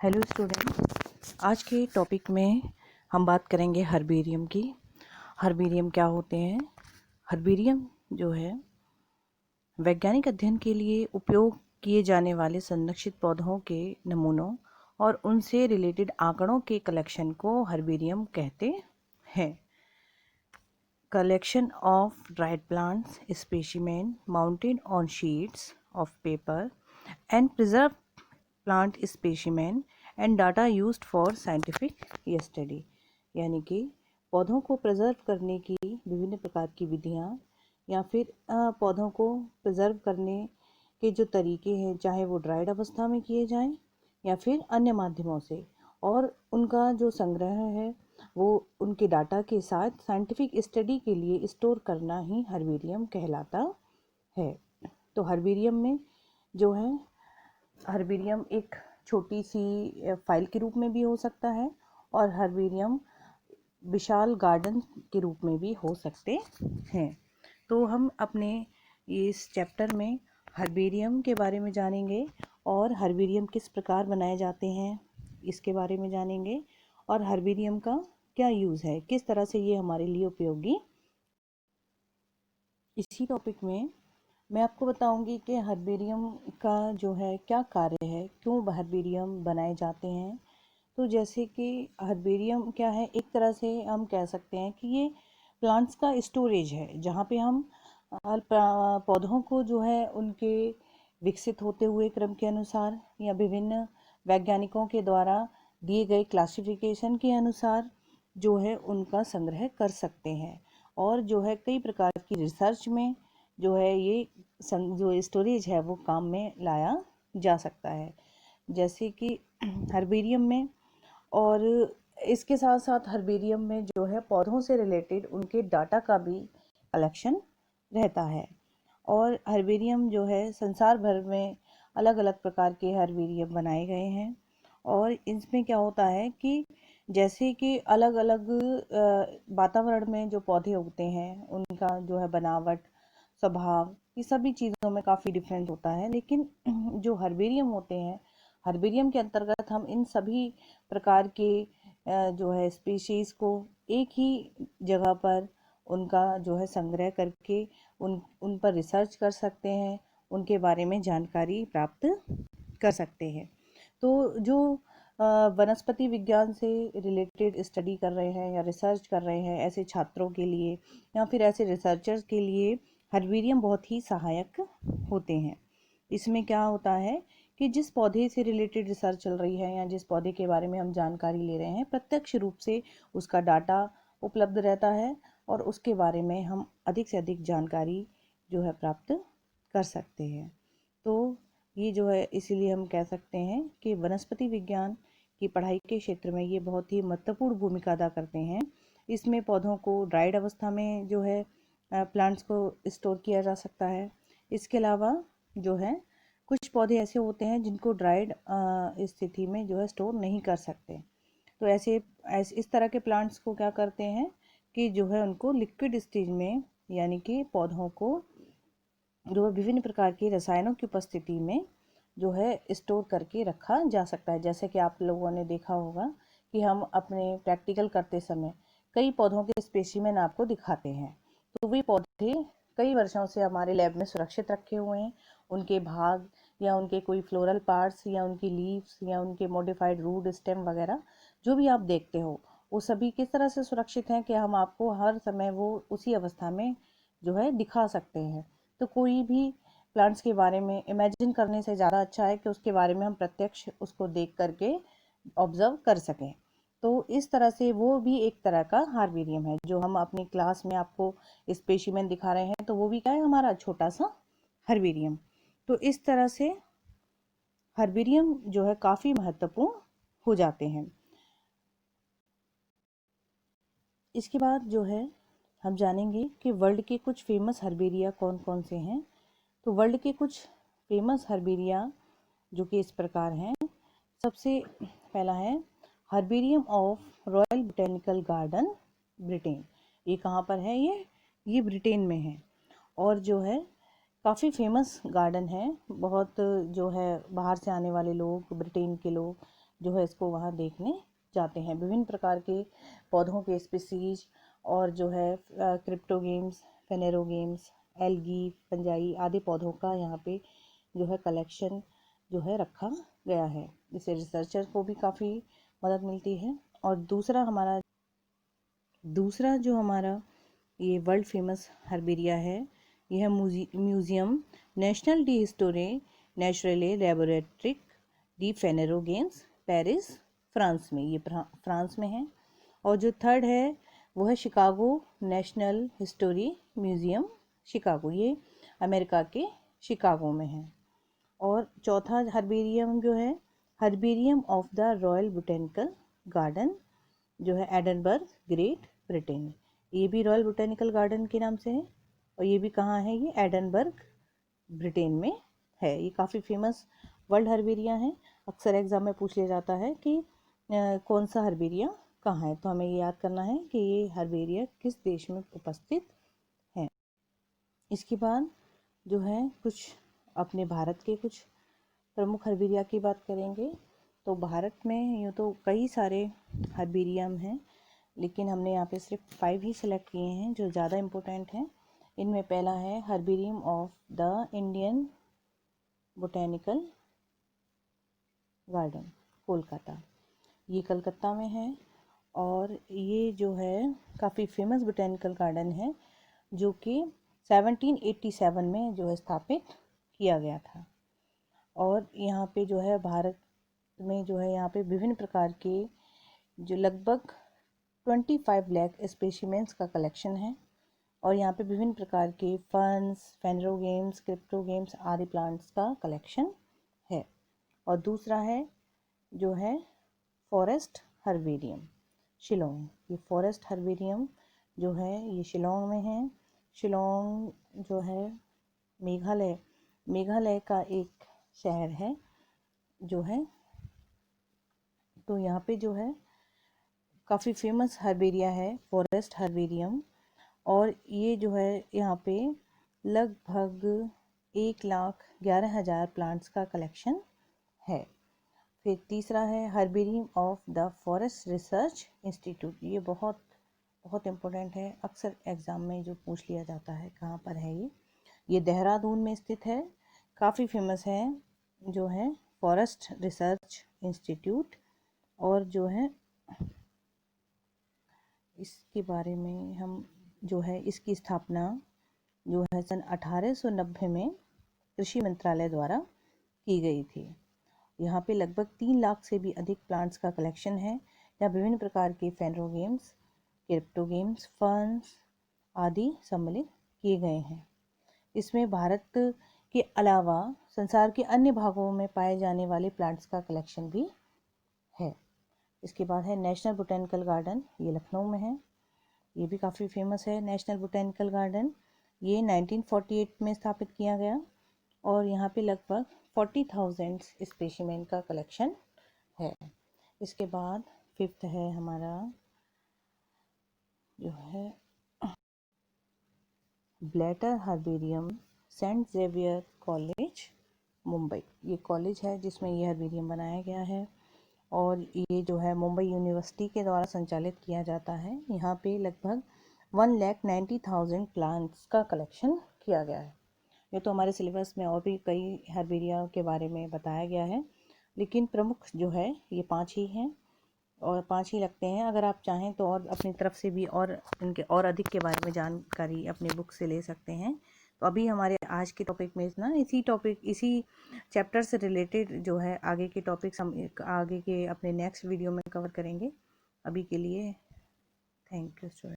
Hello student, आज के topic में हम बात करेंगे हर्बेरियम की। हर्बेरियम क्या होते हैं? हर्बेरियम जो है वैज्ञानिक अध्ययन के लिए उपयोग किए जाने वाले संरक्षित पौधों के नमूनों और उनसे रिलेटेड आंकड़ों के कलेक्शन को हर्बेरियम कहते हैं। Collection of dried plants specimen mounted on sheets of paper and preserved plant specimen and data used for scientific study। यानी कि पौधों को प्रिजर्व करने की विभिन्न प्रकार की विधियां या फिर पौधों को प्रिजर्व करने के जो तरीके हैं, चाहे वो ड्राइड अवस्था में किए जाएं या फिर अन्य माध्यमों से, और उनका जो संग्रह है वो उनके डाटा के साथ साइंटिफिक स्टडी के लिए स्टोर करना ही हर्बेरियम कहलाता है। तो हर्बेरियम में जो है, हर्बेरियम एक छोटी सी फाइल के रूप में भी हो सकता है और हर्बेरियम विशाल गार्डन के रूप में भी हो सकते हैं। तो हम अपने इस चैप्टर में हर्बेरियम के बारे में जानेंगे और हर्बेरियम किस प्रकार बनाए जाते हैं इसके बारे में जानेंगे, और हर्बेरियम का क्या यूज़ है, किस तरह से ये हमारे लिए उपयोगी। इसी टॉपिक में मैं आपको बताऊंगी कि हर्बेरियम का जो है क्या कार्य है, क्यों हर्बेरियम बनाए जाते हैं। तो जैसे कि हर्बेरियम क्या है, एक तरह से हम कह सकते हैं कि ये प्लांट्स का स्टोरेज है, जहाँ पे हम पौधों को जो है उनके विकसित होते हुए क्रम के अनुसार या विभिन्न वैज्ञानिकों के द्वारा दिए गए क्लासिफिकेशन के अनुसार जो है उनका संग्रह कर सकते हैं, और जो है कई प्रकार की रिसर्च में जो है ये जो स्टोरेज है वो काम में लाया जा सकता है। जैसे कि हर्बेरियम में, और इसके साथ साथ हर्बेरियम में जो है पौधों से रिलेटेड उनके डाटा का भी कलेक्शन रहता है। और हर्बेरियम जो है संसार भर में अलग अलग प्रकार के हर्बेरियम बनाए गए हैं, और इसमें क्या होता है कि जैसे कि अलग अलग वातावरण में जो पौधे उगते हैं उनका जो है बनावट, स्वभाव, ये सभी चीज़ों में काफ़ी डिफरेंट होता है। लेकिन जो हर्बेरियम होते हैं, हर्बेरियम के अंतर्गत हम इन सभी प्रकार के जो है स्पीशीज़ को एक ही जगह पर उनका जो है संग्रह करके उन पर रिसर्च कर सकते हैं, उनके बारे में जानकारी प्राप्त कर सकते हैं। तो जो वनस्पति विज्ञान से रिलेटेड स्टडी कर रहे हैं या रिसर्च कर रहे हैं, ऐसे छात्रों के लिए या फिर ऐसे रिसर्चर्स के लिए हर्बेरियम बहुत ही सहायक होते हैं। इसमें क्या होता है कि जिस पौधे से रिलेटेड रिसर्च चल रही है या जिस पौधे के बारे में हम जानकारी ले रहे हैं, प्रत्यक्ष रूप से उसका डाटा उपलब्ध रहता है और उसके बारे में हम अधिक से अधिक जानकारी जो है प्राप्त कर सकते हैं। तो ये जो है, इसीलिए हम कह सकते हैं कि वनस्पति विज्ञान की पढ़ाई के क्षेत्र में ये बहुत ही महत्वपूर्ण भूमिका अदा करते हैं। इसमें पौधों को ड्राइड अवस्था में जो है प्लांट्स को स्टोर किया जा सकता है। इसके अलावा जो है कुछ पौधे ऐसे होते हैं जिनको ड्राइड स्थिति में जो है स्टोर नहीं कर सकते। तो ऐसे इस तरह के प्लांट्स को क्या करते हैं कि जो है उनको लिक्विड स्टेज में, यानी कि पौधों को जो है विभिन्न प्रकार के रसायनों की उपस्थिति में जो है स्टोर करके रखा जा सकता है। जैसे कि आप लोगों ने देखा होगा कि हम अपने प्रैक्टिकल करते समय कई पौधों के स्पेसिमेन आपको दिखाते हैं, तो वे पौधे कई वर्षों से हमारे लैब में सुरक्षित रखे हुए हैं। उनके भाग या उनके कोई फ्लोरल पार्ट्स या उनकी लीव्स या उनके मॉडिफाइड रूट स्टेम वगैरह जो भी आप देखते हो, वो सभी किस तरह से सुरक्षित हैं कि हम आपको हर समय वो उसी अवस्था में जो है दिखा सकते हैं। तो कोई भी प्लांट्स के बारे में इमेजिन करने से ज़्यादा अच्छा है कि उसके बारे में हम प्रत्यक्ष उसको देख करके ऑब्जर्व कर सकें। तो इस तरह से वो भी एक तरह का हार्बेरियम है। जो हम अपनी क्लास में आपको स्पेसिमेन दिखा रहे हैं, तो वो भी क्या है, हमारा छोटा सा हर्बेरियम। तो इस तरह से हर्बेरियम जो है काफ़ी महत्वपूर्ण हो जाते हैं। इसके बाद जो है हम जानेंगे कि वर्ल्ड के कुछ फेमस हर्बेरिया कौन कौन से हैं। तो वर्ल्ड के कुछ फेमस हर्बेरिया जो कि इस प्रकार हैं। सबसे पहला है herbarium of royal botanical garden, Britain. ये कहाँ पर है? ये ब्रिटेन में है, और जो है काफ़ी फेमस गार्डन है। बहुत जो है बाहर से आने वाले लोग, ब्रिटेन के लोग जो है इसको वहाँ देखने जाते हैं। विभिन्न प्रकार के पौधों के स्पीसीज और जो है क्रिप्टोगेम्स, फेनेरोगेम्स, एल्गी, फंजाई आदि पौधों का यहाँ पे जो है कलेक्शन जो है रखा गया है। इससे रिसर्चर को भी काफ़ी मदद मिलती है। और दूसरा जो हमारा ये वर्ल्ड फेमस हर्बेरिया है, यह म्यूजियम नेशनल डी हिस्टोरे नेचुरले लेबोरेट्रिक डी फेनेरोगेम्स, पेरिस, फ्रांस में, ये फ्रांस में है। और जो थर्ड है वो है Chicago national history museum, Chicago, ये अमेरिका के शिकागो में है। और चौथा हर्बेरियम जो है herbarium of the royal botanical garden, जो है एडनबर्ग, ग्रेट ब्रिटेन। ये भी रॉयल बोटेनिकल गार्डन के नाम से है और ये भी कहाँ है, ये एडनबर्ग ब्रिटेन में है। ये काफ़ी फेमस वर्ल्ड हर्बेरिया है। अक्सर एग्जाम में पूछ लिया जाता है कि कौन सा हर्बेरिया कहाँ है, तो हमें ये याद करना है कि ये हर्बेरिया किस देश में उपस्थित है। इसके बाद जो है कुछ अपने भारत के कुछ प्रमुख हर्बेरिया की बात करेंगे। तो भारत में यूँ तो कई सारे हर्बेरियम हैं, लेकिन हमने यहाँ पे सिर्फ 5 ही सिलेक्ट किए हैं जो ज़्यादा इम्पोर्टेंट हैं। इनमें पहला है herbarium of the Indian botanical garden, Kolkata. ये कलकत्ता में है और ये जो है काफ़ी फेमस बोटेनिकल गार्डन है, जो कि 1787 में जो है स्थापित किया गया था। और यहाँ पे जो है भारत में जो है यहाँ पे विभिन्न प्रकार के जो लगभग 25 लाख स्पेसिमेंस का कलेक्शन है। और यहाँ पे विभिन्न प्रकार के फर्न्स, फेनेरोगेम्स, क्रिप्टोगेम्स आदि प्लांट्स का कलेक्शन है। और दूसरा है जो है फॉरेस्ट हर्बेरियम, शिलोंग। ये फॉरेस्ट हर्बेरियम जो है ये शिलोंग में है। शिलोंग जो है मेघालय का एक शहर है जो है, तो यहाँ पे जो है काफ़ी फेमस हर्बेरिया है, फॉरेस्ट हर्बेरियम। और ये जो है यहाँ पे लगभग 1,11,000 प्लांट्स का कलेक्शन है। फिर तीसरा है herbarium of the forest research institute. ये बहुत बहुत इम्पोर्टेंट है, अक्सर एग्ज़ाम में जो पूछ लिया जाता है कहाँ पर है ये देहरादून में स्थित है। काफ़ी फेमस है जो है फॉरेस्ट रिसर्च इंस्टीट्यूट। और जो है इसके बारे में हम जो है इसकी स्थापना जो है सन 1890 में कृषि मंत्रालय द्वारा की गई थी। यहाँ पे लगभग 3 लाख से भी अधिक प्लांट्स का कलेक्शन है। यहाँ विभिन्न प्रकार के फेनेरोगेम्स, क्रिप्टोगेम्स, फर्न्स आदि सम्मिलित किए गए हैं। इसमें भारत के अलावा संसार के अन्य भागों में पाए जाने वाले प्लांट्स का कलेक्शन भी है। इसके बाद है नेशनल बोटेनिकल गार्डन, ये लखनऊ में है। ये भी काफ़ी फेमस है नेशनल बोटेनिकल गार्डन। ये 1948 में स्थापित किया गया और यहाँ पे लगभग 40,000 स्पेसिमेन का कलेक्शन है। इसके बाद फिफ्थ है हमारा जो है Blatter Herbarium, Saint Xavier College, Mumbai. ये कॉलेज है जिसमें ये हर्बेरियम बनाया गया है और ये जो है मुंबई यूनिवर्सिटी के द्वारा संचालित किया जाता है। यहाँ पे लगभग 1,90,000 प्लांट्स का कलेक्शन किया गया है। ये तो हमारे सिलेबस में और भी कई हर्बेरिया के बारे में बताया गया है, लेकिन प्रमुख जो है ये 5 ही हैं और 5 ही लगते हैं। अगर आप चाहें तो और अपनी तरफ से भी और इनके और अधिक के बारे में जानकारी अपने बुक से ले सकते हैं। तो अभी हमारे आज के टॉपिक में इतना, इसी चैप्टर से रिलेटेड जो है आगे के टॉपिक्स हम आगे के अपने नेक्स्ट वीडियो में कवर करेंगे। अभी के लिए थैंक यू स्टूडेंट।